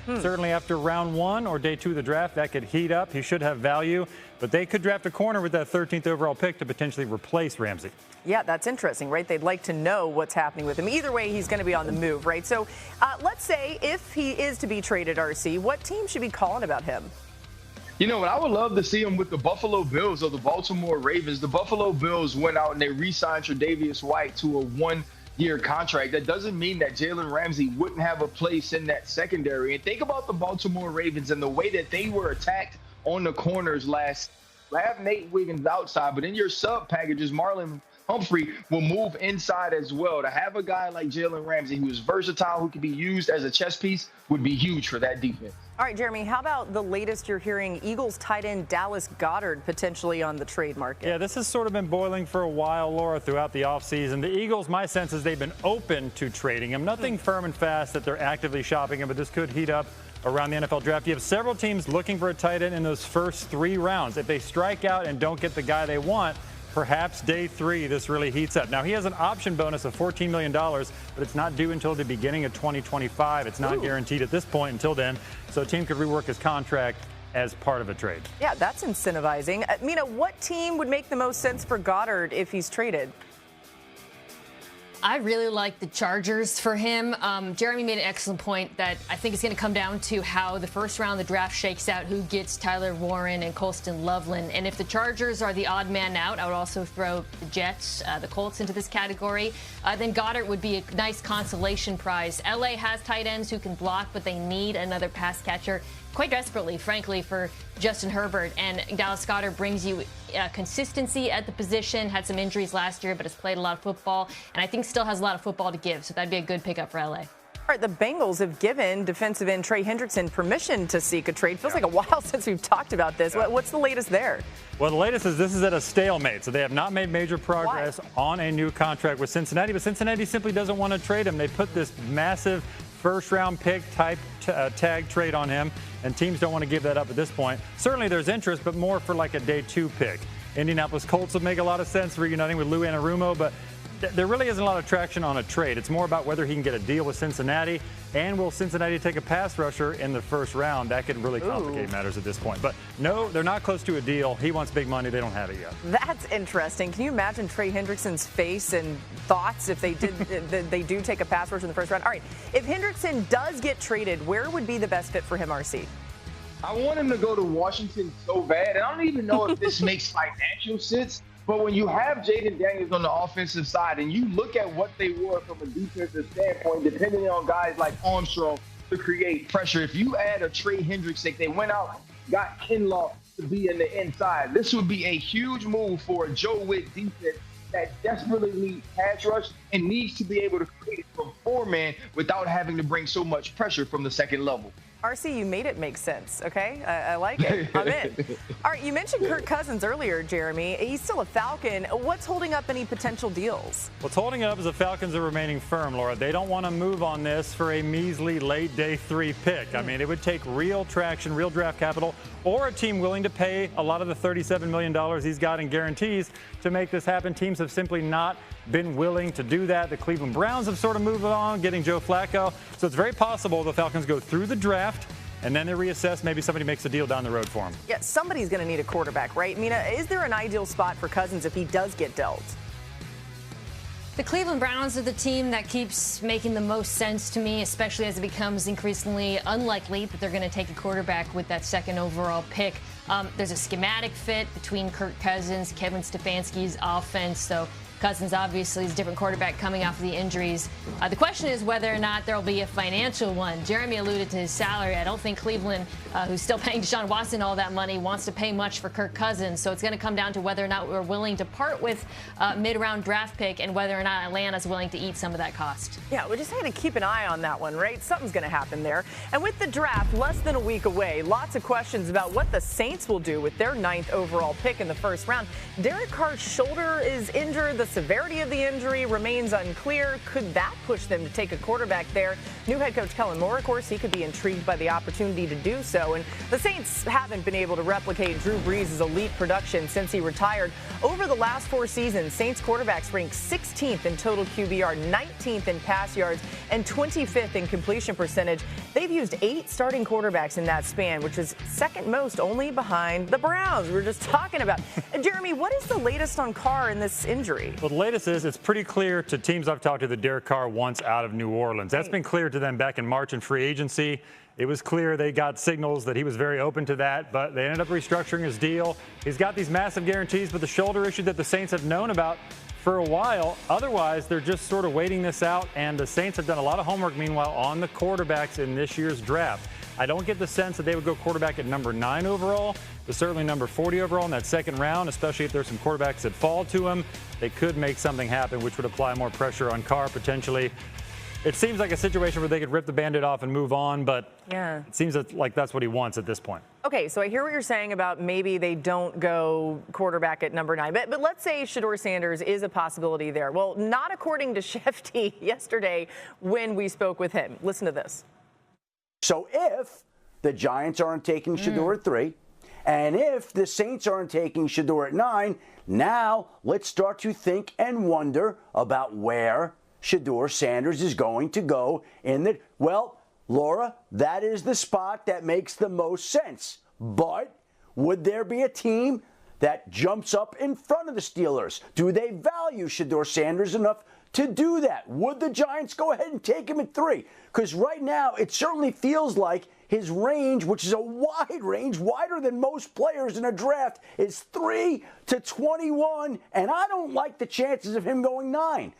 yet. Certainly after round 1 or day 2 of the draft, that could heat up. He should have value, but they could draft a corner with that 13th overall pick to potentially replace Ramsey. Yeah, that's interesting, right? They'd like to know what's happening with him. Either way, he's going to be on the move, right? So let's say if he is to be traded, RC, what team should be calling about him? You know what? I would love to see him with the Buffalo Bills or the Baltimore Ravens. The Buffalo Bills went out and they re-signed Tre'Davious White to a 1-year contract. That doesn't mean that Jalen Ramsey wouldn't have a place in that secondary. And think about the Baltimore Ravens and the way that they were attacked on the corners last. Have Nate Wiggins outside, but in your sub packages, Marlon Humphrey will move inside as well. To have a guy like Jalen Ramsey who is versatile, who can be used as a chess piece, would be huge for that defense. All right, Jeremy, how about the latest you're hearing? Eagles tight end Dallas Goedert potentially on the trade market. Yeah, this has sort of been boiling for a while, Laura, throughout the offseason. The Eagles, my sense is they've been open to trading him. Nothing firm and fast that they're actively shopping him, but this could heat up around the NFL draft. You have several teams looking for a tight end in those first 3 rounds. If they strike out and don't get the guy they want, perhaps day 3, this really heats up. Now, he has an option bonus of $14 million, but it's not due until the beginning of 2025. It's not guaranteed at this point until then, so a team could rework his contract as part of a trade. Yeah, that's incentivizing. Mina, what team would make the most sense for Goedert if he's traded? I really like the Chargers for him. Jeremy made an excellent point that I think it's going to come down to how the first round of the draft shakes out, who gets Tyler Warren and Colston Loveland. And if the Chargers are the odd man out, I would also throw the Jets, the Colts into this category. Then Goedert would be a nice consolation prize. LA has tight ends who can block, but they need another pass catcher quite desperately, frankly, for Justin Herbert. And Dallas Goedert brings you consistency at the position, had some injuries last year, but has played a lot of football, and I think still has a lot of football to give. So that'd be a good pickup for LA. All right, the Bengals have given defensive end Trey Hendrickson permission to seek a trade. Feels like a while since we've talked about this. What's the latest there? Well, the latest is this is at a stalemate, so they have not made major progress on a new contract with Cincinnati, but Cincinnati simply doesn't want to trade him. They put this massive first-round pick type tag trade on him, and teams don't want to give that up at this point. Certainly there's interest, but more for like a day 2 pick. Indianapolis Colts would make a lot of sense reuniting with Lou Anarumo, but there really isn't a lot of traction on a trade. It's more about whether he can get a deal with Cincinnati, and will Cincinnati take a pass rusher in the first round? That could really complicate matters at this point. But no, they're not close to a deal. He wants big money. They don't have it yet. That's interesting. Can you imagine Trey Hendrickson's face and thoughts if they did they do take a pass rusher in the first round? All right, if Hendrickson does get traded, where would be the best fit for him, RC? I want him to go to Washington so bad, and I don't even know if this makes financial sense. But when you have Jayden Daniels on the offensive side and you look at what they were from a defensive standpoint, depending on guys like Armstrong to create pressure, if you add a Trey Hendrickson, they went out, got Kinlaw to be in the inside. This would be a huge move for a Joe Witt defense that desperately needs pass rush and needs to be able to create it from 4-man without having to bring so much pressure from the second level. RC, you made it make sense, okay? I like it. I'm in. All right, you mentioned Kirk Cousins earlier, Jeremy. He's still a Falcon. What's holding up any potential deals? What's holding it up is the Falcons are remaining firm, Laura. They don't want to move on this for a measly late day 3 pick. I mean, it would take real traction, real draft capital, or a team willing to pay a lot of the $37 million he's got in guarantees to make this happen. Teams have simply not been willing to do that. The Cleveland Browns have sort of moved on, getting Joe Flacco. So it's very possible the Falcons go through the draft and then they reassess. Maybe somebody makes a deal down the road for him. Yeah, somebody's going to need a quarterback, right? Mina, is there an ideal spot for Cousins if he does get dealt? The Cleveland Browns are the team that keeps making the most sense to me, especially as it becomes increasingly unlikely that they're going to take a quarterback with that second overall pick. There's a schematic fit between Kirk Cousins, Kevin Stefanski's offense, so Cousins obviously is a different quarterback coming off of the injuries. The question is whether or not there will be a financial one. Jeremy alluded to his salary. I don't think Cleveland, who's still paying Deshaun Watson all that money, wants to pay much for Kirk Cousins. So it's going to come down to whether or not we're willing to part with a mid-round draft pick and whether or not Atlanta's willing to eat some of that cost. Yeah, we just have to keep an eye on that one, right? Something's going to happen there. And with the draft less than a week away, lots of questions about what the Saints will do with their 9th overall pick in the first round. Derek Carr's shoulder is injured. The severity of the injury remains unclear. Could that push them to take a quarterback there? New head coach Kellen Moore, of course, he could be intrigued by the opportunity to do so. And the Saints haven't been able to replicate Drew Brees' elite production since he retired. Over the last 4 seasons, Saints quarterbacks ranked 16th in total QBR, 19th in pass yards, and 25th in completion percentage. They've used 8 starting quarterbacks in that span, which is second most only behind the Browns. We were just talking about. Jeremy, what is the latest on Carr in this injury? Well, the latest is it's pretty clear to teams I've talked to that Derek Carr wants out of New Orleans. That's been clear to them back in March in free agency. It was clear they got signals that he was very open to that, but they ended up restructuring his deal. He's got these massive guarantees, but the shoulder issue that the Saints have known about for a while. Otherwise, they're just sort of waiting this out, and the Saints have done a lot of homework, meanwhile, on the quarterbacks in this year's draft. I don't get the sense that they would go quarterback at number 9 overall, but certainly number 40 overall in that second round, especially if there's some quarterbacks that fall to him. They could make something happen, which would apply more pressure on Carr potentially. It seems like a situation where they could rip the Band-Aid off and move on, but it seems like that's what he wants at this point. Okay, so I hear what you're saying about maybe they don't go quarterback at number 9, but let's say Shedeur Sanders is a possibility there. Well, not according to Schefter yesterday when we spoke with him. Listen to this. So if the Giants aren't taking Shedeur at 3, and if the Saints aren't taking Shedeur at 9, now let's start to think and wonder about where Shedeur Sanders is going to go in the, well, Laura, that is the spot that makes the most sense. But would there be a team that jumps up in front of the Steelers? Do they value Shedeur Sanders enough to do that? Would the Giants go ahead and take him at 3? Because right now it certainly feels like his range, which is a wide range, wider than most players in a draft, is 3 to 21, and I don't like the chances of him going 9.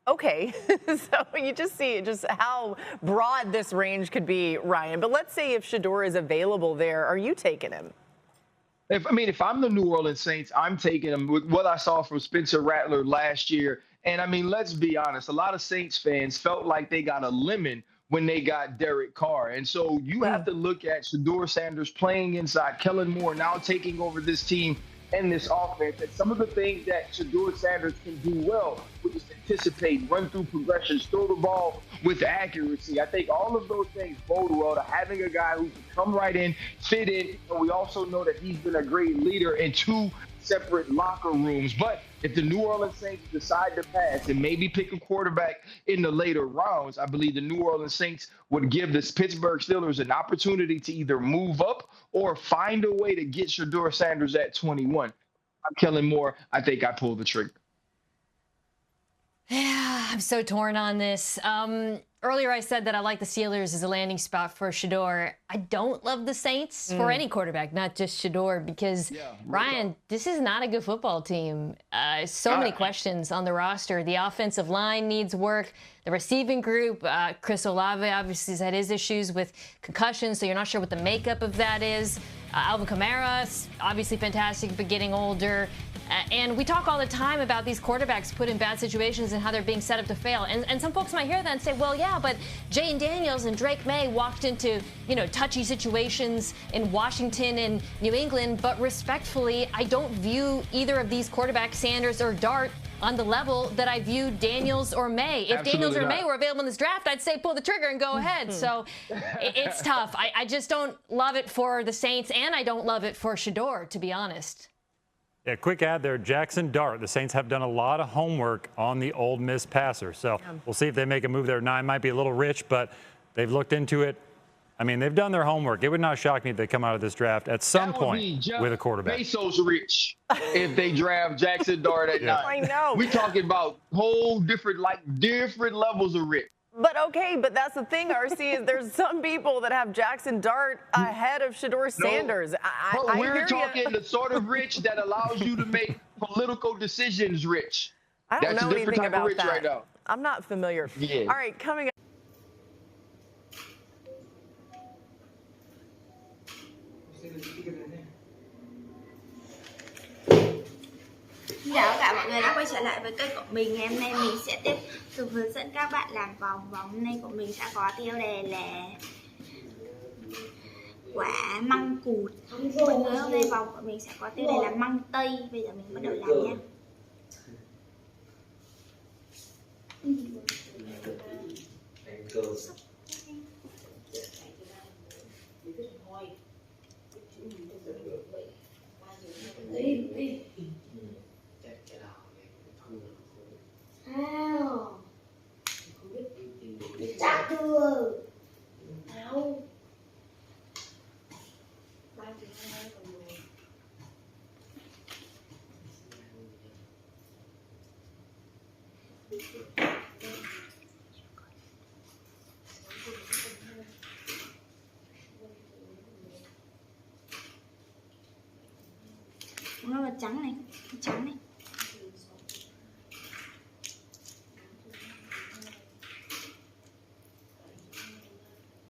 Okay, so you just see just how broad this range could be, Ryan. But let's say if Shedeur is available there, are you taking him? If I'm the New Orleans Saints, I'm taking him with what I saw from Spencer Rattler last year. And, I mean, let's be honest. A lot of Saints fans felt like they got a lemon when they got Derek Carr. And so you have to look at Shedeur Sanders playing inside, Kellen Moore now taking over this team and this offense, and some of the things that Shedeur Sanders can do well, which is anticipate, run through progressions, throw the ball with accuracy. I think all of those things bode well to having a guy who can come right in, fit in, and we also know that he's been a great leader in 2 separate locker rooms. But if the New Orleans Saints decide to pass and maybe pick a quarterback in the later rounds, I believe the New Orleans Saints would give the Pittsburgh Steelers an opportunity to either move up or find a way to get Shedeur Sanders at 21. I'm Kellen Moore. I think I pulled the trigger. Yeah, I'm so torn on this. Earlier I said that I like the Steelers as a landing spot for Shedeur. I don't love the Saints for any quarterback, not just Shedeur, because, Ryan, this is not a good football team. So many questions on the roster. The offensive line needs work. The receiving group, Chris Olave obviously has had his issues with concussions, so you're not sure what the makeup of that is. Alvin Kamara, obviously fantastic, but getting older. And we talk all the time about these quarterbacks put in bad situations and how they're being set up to fail. And some folks might hear that and say, well, yeah, but Jayden Daniels and Drake May walked into, touchy situations in Washington and New England. But respectfully, I don't view either of these quarterbacks, Sanders or Dart, on the level that I view Daniels or May. If Daniels or May were available in this draft, I'd say pull the trigger and go ahead. So it's tough. I just don't love it for the Saints, and I don't love it for Shedeur, to be honest. Yeah, quick ad there. Jackson Dart. The Saints have done a lot of homework on the Ole Miss passer. So we'll see if they make a move there. 9 might be a little rich, but they've looked into it. I mean, they've done their homework. It would not shock me if they come out of this draft at some point with a quarterback. Bezos rich if they draft Jackson Dart at 9. I know. We're talking about whole different levels of rich. But okay, but that's the thing, RC, is there's some people that have Jackson Dart ahead of Shedeur Sanders. But we're talking the sort of rich that allows you to make political decisions rich. I don't know anything about that. Right now. I'm not familiar. Yeah. All right, coming up. Xin chào tất cả mọi người đã quay trở lại với kênh của mình. Ngày hôm nay mình sẽ tiếp tục hướng dẫn các bạn làm vòng. Vòng hôm nay của mình sẽ có tiêu đề là quả măng cụt. Mọi người, hôm nay vòng của mình sẽ có tiêu đề là măng tây. Bây giờ mình bắt đầu làm nhé. Chắc chưa? Đâu? Nó là trắng này, trắng